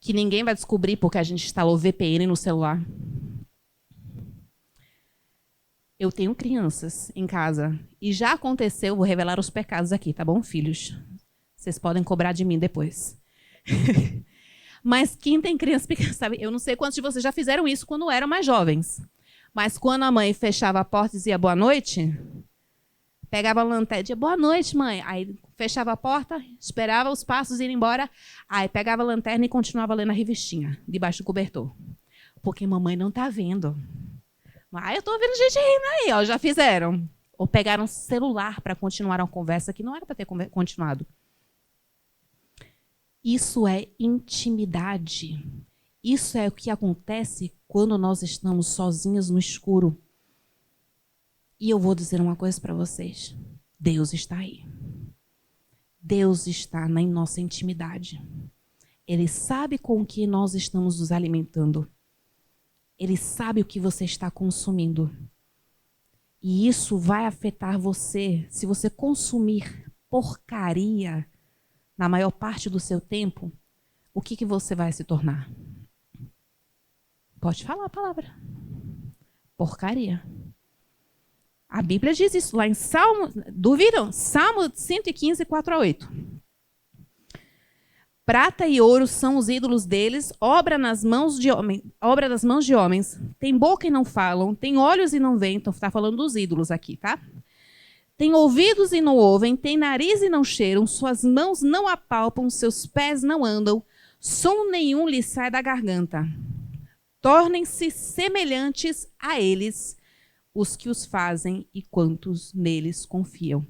que ninguém vai descobrir porque a gente instalou VPN no celular. Eu tenho crianças em casa e já aconteceu, vou revelar os pecados aqui, tá bom, filhos? Vocês podem cobrar de mim depois. Mas quem tem criança pequena, sabe? Eu não sei quantos de vocês já fizeram isso quando eram mais jovens. Mas quando a mãe fechava a porta e dizia boa noite, pegava a lanterna e dizia boa noite, mãe. Aí fechava a porta, esperava os passos irem embora, aí pegava a lanterna e continuava lendo a revistinha, debaixo do cobertor. Porque mamãe não está vendo. Ah, eu estou vendo gente rindo aí, ó, já fizeram. Ou pegaram celular para continuar uma conversa que não era para ter continuado. Isso é intimidade. Isso é o que acontece quando nós estamos sozinhos no escuro. E eu vou dizer uma coisa para vocês. Deus está aí. Deus está na nossa intimidade. Ele sabe com o que nós estamos nos alimentando. Ele sabe o que você está consumindo. E isso vai afetar você. Se você consumir porcaria na maior parte do seu tempo, o que você vai se tornar? Pode falar a palavra. Porcaria. A Bíblia diz isso lá em Salmo, duvidam? Salmo 115, 4-8. Prata e ouro são os ídolos deles, obra das mãos de homens. Tem boca e não falam, tem olhos e não veem. Então está falando dos ídolos aqui, tá? Tem ouvidos e não ouvem, tem nariz e não cheiram, suas mãos não apalpam, seus pés não andam, som nenhum lhes sai da garganta. Tornem-se semelhantes a eles os que os fazem e quantos neles confiam.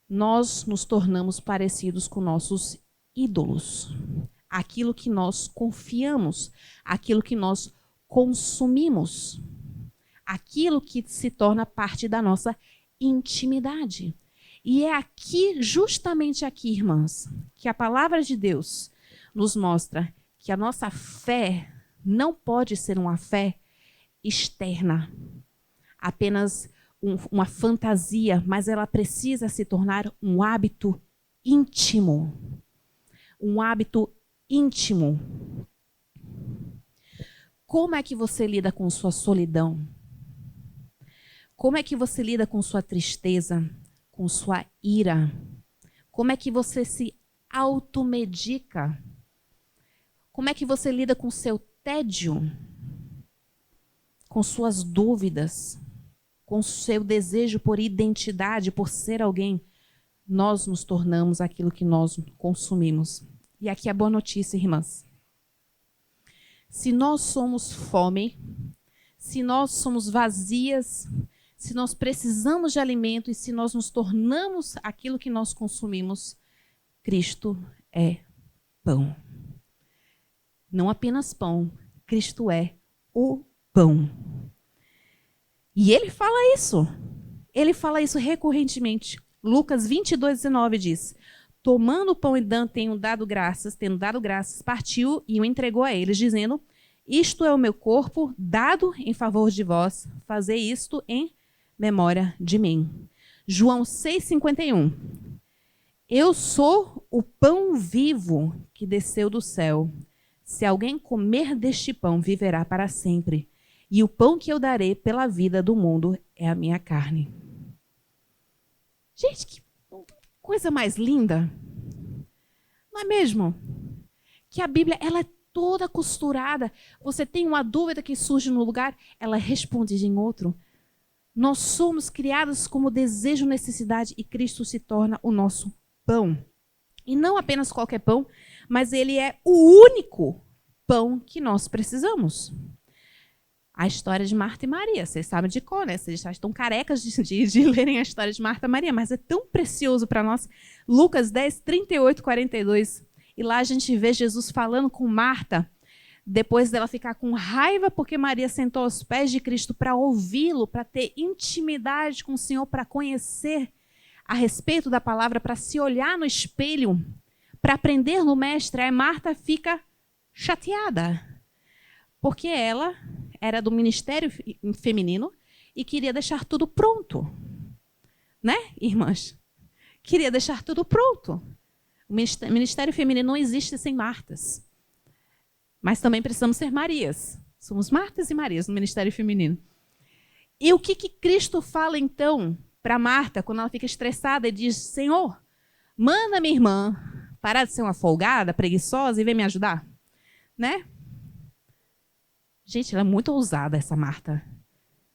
Nós nos tornamos parecidos com nossos ídolos. Aquilo que nós confiamos, aquilo que nós consumimos, aquilo que se torna parte da nossa intimidade. E é aqui, justamente aqui, irmãs, que a palavra de Deus nos mostra que a nossa fé não pode ser uma fé externa, apenas uma fantasia, mas ela precisa se tornar um hábito íntimo. Um hábito íntimo. Como é que você lida com sua solidão? Como é que você lida com sua tristeza, com sua ira? Como é que você se automedica? Como é que você lida com seu tédio? Com suas dúvidas? Com seu desejo por identidade, por ser alguém? Nós nos tornamos aquilo que nós consumimos. E aqui a boa notícia, irmãs. Se nós somos fome, se nós somos vazias, se nós precisamos de alimento e se nós nos tornamos aquilo que nós consumimos, Cristo é pão. Não apenas pão, Cristo é o pão. E ele fala isso. Ele fala isso recorrentemente. Lucas 22:19 diz: tomando o pão e tendo dado graças, partiu e o entregou a eles, dizendo: isto é o meu corpo dado em favor de vós, fazei isto em memória de mim. João 6,51. Eu sou o pão vivo que desceu do céu. Se alguém comer deste pão, viverá para sempre. E o pão que eu darei pela vida do mundo é a minha carne. Gente, que coisa mais linda. Não é mesmo? Que a Bíblia, ela é toda costurada. Você tem uma dúvida que surge no lugar, ela responde em outro. Nós somos criados como desejo, necessidade, e Cristo se torna o nosso pão. E não apenas qualquer pão, mas ele é o único pão que nós precisamos. A história de Marta e Maria, vocês sabem de cor, né? Vocês já estão carecas de lerem a história de Marta e Maria, mas é tão precioso para nós. Lucas 10, 38, 42. E lá a gente vê Jesus falando com Marta, depois dela ficar com raiva porque Maria sentou aos pés de Cristo para ouvi-lo, para ter intimidade com o Senhor, para conhecer a respeito da palavra, para se olhar no espelho, para aprender no mestre. Aí Marta fica chateada, porque ela era do ministério feminino e queria deixar tudo pronto. Né, irmãs? Queria deixar tudo pronto. O ministério feminino não existe sem Martas. Mas também precisamos ser Marias. Somos Martas e Marias no ministério feminino. E o que Cristo fala, então, para Marta, quando ela fica estressada e diz: Senhor, manda minha irmã parar de ser uma folgada, preguiçosa e vem me ajudar? Né? Gente, ela é muito ousada, essa Marta.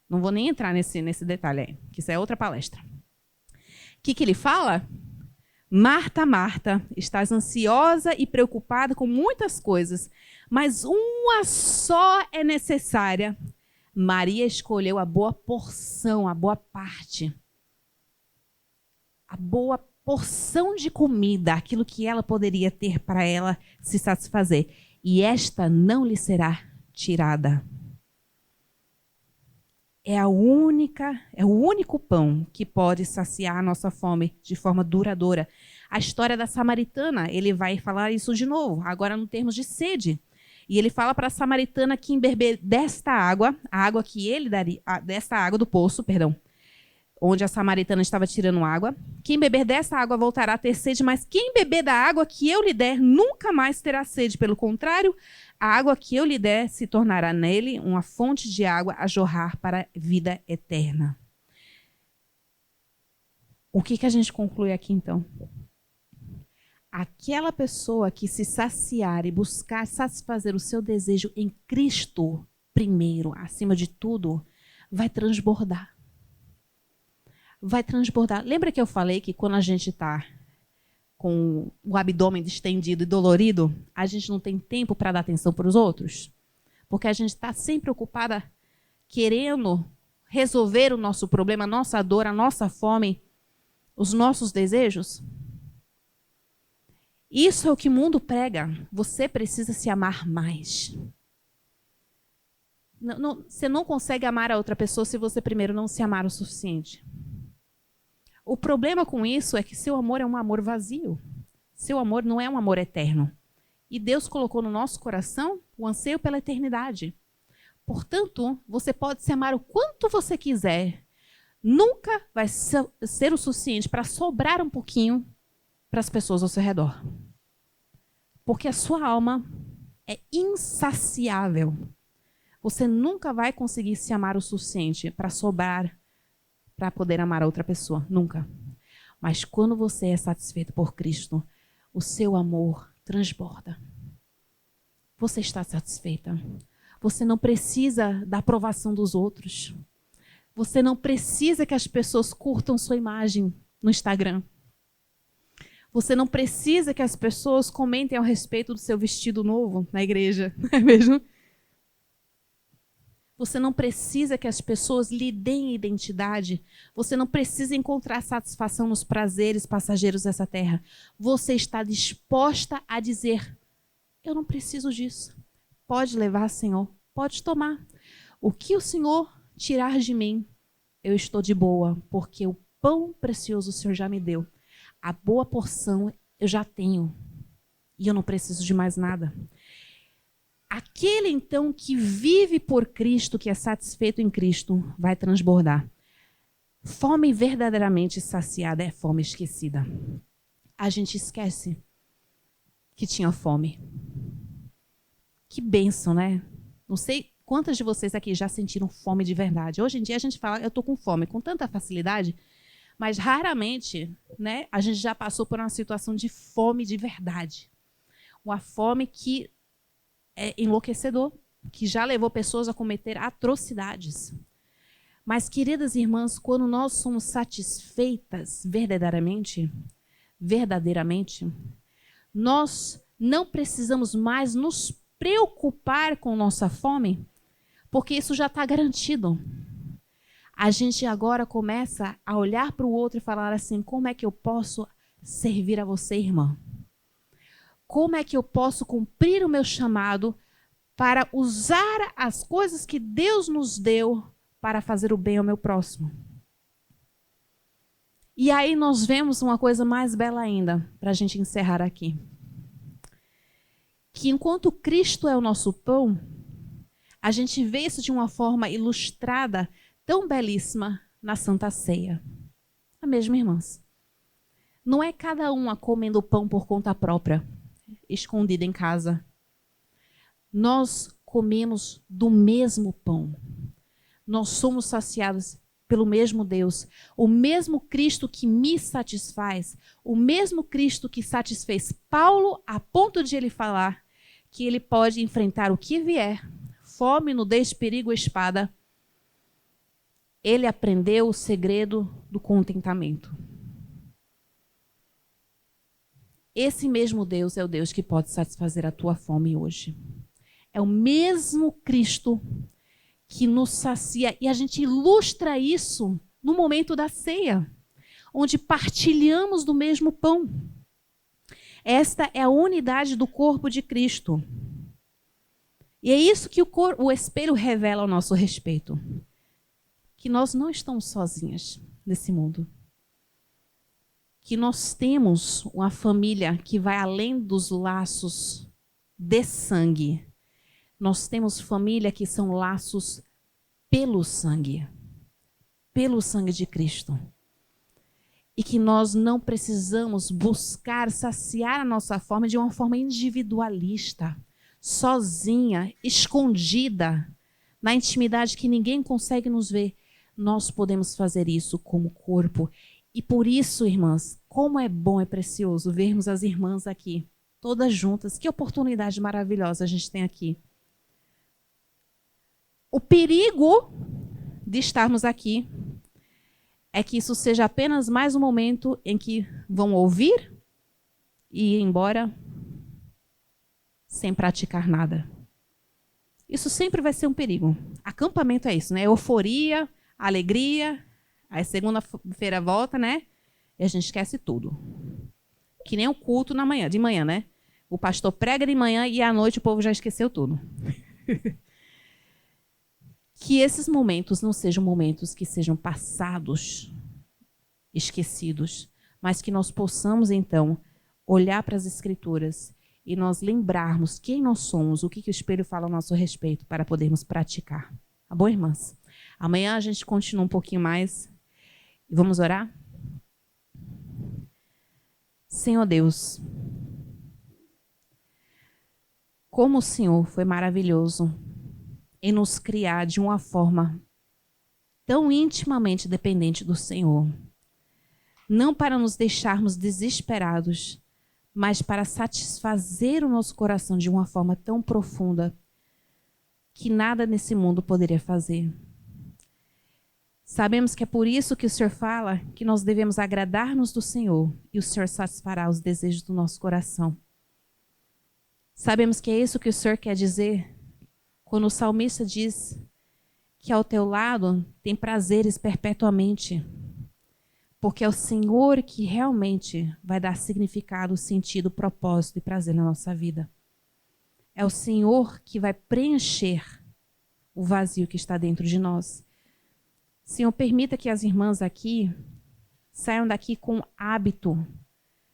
Não vou nem entrar nesse detalhe aí, que isso é outra palestra. O que ele fala? Marta, Marta, estás ansiosa e preocupada com muitas coisas, mas uma só é necessária. Maria escolheu a boa porção, a boa parte. A boa porção de comida, aquilo que ela poderia ter para ela se satisfazer. E esta não lhe será tirada. É o único pão que pode saciar a nossa fome de forma duradoura. A história da samaritana, ele vai falar isso de novo, agora no termos de sede. E ele fala para a samaritana que beber desta água, a água que ele daria, desta água do poço, perdão, onde a samaritana estava tirando água, quem beber dessa água voltará a ter sede, mas quem beber da água que eu lhe der nunca mais terá sede. Pelo contrário, a água que eu lhe der se tornará nele uma fonte de água a jorrar para a vida eterna. O que a gente conclui aqui, então? Aquela pessoa que se saciar e buscar satisfazer o seu desejo em Cristo primeiro, acima de tudo, vai transbordar. Vai transbordar. Lembra que eu falei que quando a gente está com o abdômen distendido e dolorido, a gente não tem tempo para dar atenção para os outros? Porque a gente está sempre ocupada querendo resolver o nosso problema, a nossa dor, a nossa fome, os nossos desejos. Isso é o que o mundo prega. Você precisa se amar mais. Você não consegue amar a outra pessoa se você primeiro não se amar o suficiente. O problema com isso é que seu amor é um amor vazio. Seu amor não é um amor eterno. E Deus colocou no nosso coração o anseio pela eternidade. Portanto, você pode se amar o quanto você quiser. Nunca vai ser o suficiente para sobrar um pouquinho para as pessoas ao seu redor. Porque a sua alma é insaciável. Você nunca vai conseguir se amar o suficiente para sobrar, para poder amar a outra pessoa. Nunca. Mas quando você é satisfeito por Cristo, o seu amor transborda. Você está satisfeita. Você não precisa da aprovação dos outros. Você não precisa que as pessoas curtam sua imagem no Instagram. Você não precisa que as pessoas comentem ao respeito do seu vestido novo na igreja, não é mesmo? Você não precisa que as pessoas lhe deem identidade. Você não precisa encontrar satisfação nos prazeres passageiros dessa terra. Você está disposta a dizer: eu não preciso disso. Pode levar, Senhor. Pode tomar. O que o Senhor tirar de mim, eu estou de boa, porque o pão precioso o Senhor já me deu. A boa porção eu já tenho. E eu não preciso de mais nada. Aquele, então, que vive por Cristo, que é satisfeito em Cristo, vai transbordar. Fome verdadeiramente saciada é fome esquecida. A gente esquece que tinha fome. Que bênção, né? Não sei quantas de vocês aqui já sentiram fome de verdade. Hoje em dia a gente fala, eu estou com fome, com tanta facilidade, mas raramente, né, a gente já passou por uma situação de fome de verdade. Uma fome que é enlouquecedor, que já levou pessoas a cometer atrocidades. Mas, queridas irmãs, quando nós somos satisfeitas verdadeiramente, nós não precisamos mais nos preocupar com nossa fome, porque isso já está garantido. A gente agora começa a olhar para o outro e falar assim: como é que eu posso servir a você, irmã? Como é que eu posso cumprir o meu chamado para usar as coisas que Deus nos deu para fazer o bem ao meu próximo? E aí nós vemos uma coisa mais bela ainda, para a gente encerrar aqui. Que enquanto Cristo é o nosso pão, a gente vê isso de uma forma ilustrada, tão belíssima, na Santa Ceia. A mesma, irmãs. Não é cada uma comendo pão por conta própria, escondida em casa. Nós comemos do mesmo pão. Nós somos saciados pelo mesmo Deus. O mesmo Cristo que me satisfaz, o mesmo Cristo que satisfez Paulo a ponto de ele falar que ele pode enfrentar o que vier, fome, nudez, perigo, espada. Ele aprendeu o segredo do contentamento. Esse mesmo Deus é o Deus que pode satisfazer a tua fome hoje. É o mesmo Cristo que nos sacia. E a gente ilustra isso no momento da ceia, onde partilhamos do mesmo pão. Esta é a unidade do corpo de Cristo. E é isso que o espelho revela ao nosso respeito. Que nós não estamos sozinhas nesse mundo. Que nós temos uma família que vai além dos laços de sangue. Nós temos família que são laços pelo sangue de Cristo. E que nós não precisamos buscar saciar a nossa fome de uma forma individualista, sozinha, escondida, na intimidade que ninguém consegue nos ver. Nós podemos fazer isso como corpo. E por isso, irmãs, como é bom e precioso vermos as irmãs aqui, todas juntas. Que oportunidade maravilhosa a gente tem aqui. O perigo de estarmos aqui é que isso seja apenas mais um momento em que vão ouvir e ir embora sem praticar nada. Isso sempre vai ser um perigo. Acampamento é isso, né? Euforia, alegria. Aí segunda-feira volta, né? E a gente esquece tudo. Que nem o culto de manhã, né? O pastor prega de manhã e à noite o povo já esqueceu tudo. Que esses momentos não sejam momentos que sejam passados, esquecidos, mas que nós possamos, então, olhar para as Escrituras e nós lembrarmos quem nós somos, o que o espelho fala ao nosso respeito, para podermos praticar. Tá bom, irmãs? Amanhã a gente continua um pouquinho mais. E vamos orar? Senhor Deus, como o Senhor foi maravilhoso em nos criar de uma forma tão intimamente dependente do Senhor. Não para nos deixarmos desesperados, mas para satisfazer o nosso coração de uma forma tão profunda que nada nesse mundo poderia fazer. Sabemos que é por isso que o Senhor fala que nós devemos agradar-nos do Senhor e o Senhor satisfará os desejos do nosso coração. Sabemos que é isso que o Senhor quer dizer quando o salmista diz que ao teu lado tem prazeres perpetuamente, porque é o Senhor que realmente vai dar significado, sentido, propósito e prazer na nossa vida. É o Senhor que vai preencher o vazio que está dentro de nós. Senhor, permita que as irmãs aqui saiam daqui com hábito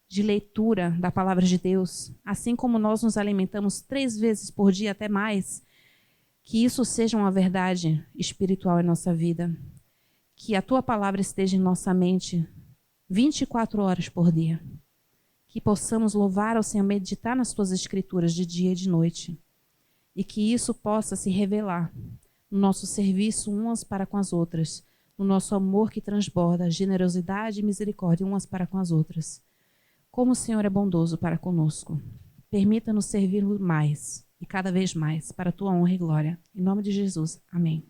de leitura da palavra de Deus, assim como nós nos alimentamos 3 vezes por dia, até mais, que isso seja uma verdade espiritual em nossa vida. Que a tua palavra esteja em nossa mente 24 horas por dia. Que possamos louvar ao Senhor, meditar nas tuas escrituras de dia e de noite. E que isso possa se revelar no nosso serviço umas para com as outras, no nosso amor que transborda generosidade e misericórdia umas para com as outras. Como o Senhor é bondoso para conosco. Permita-nos servir mais e cada vez mais para a tua honra e glória. Em nome de Jesus. Amém.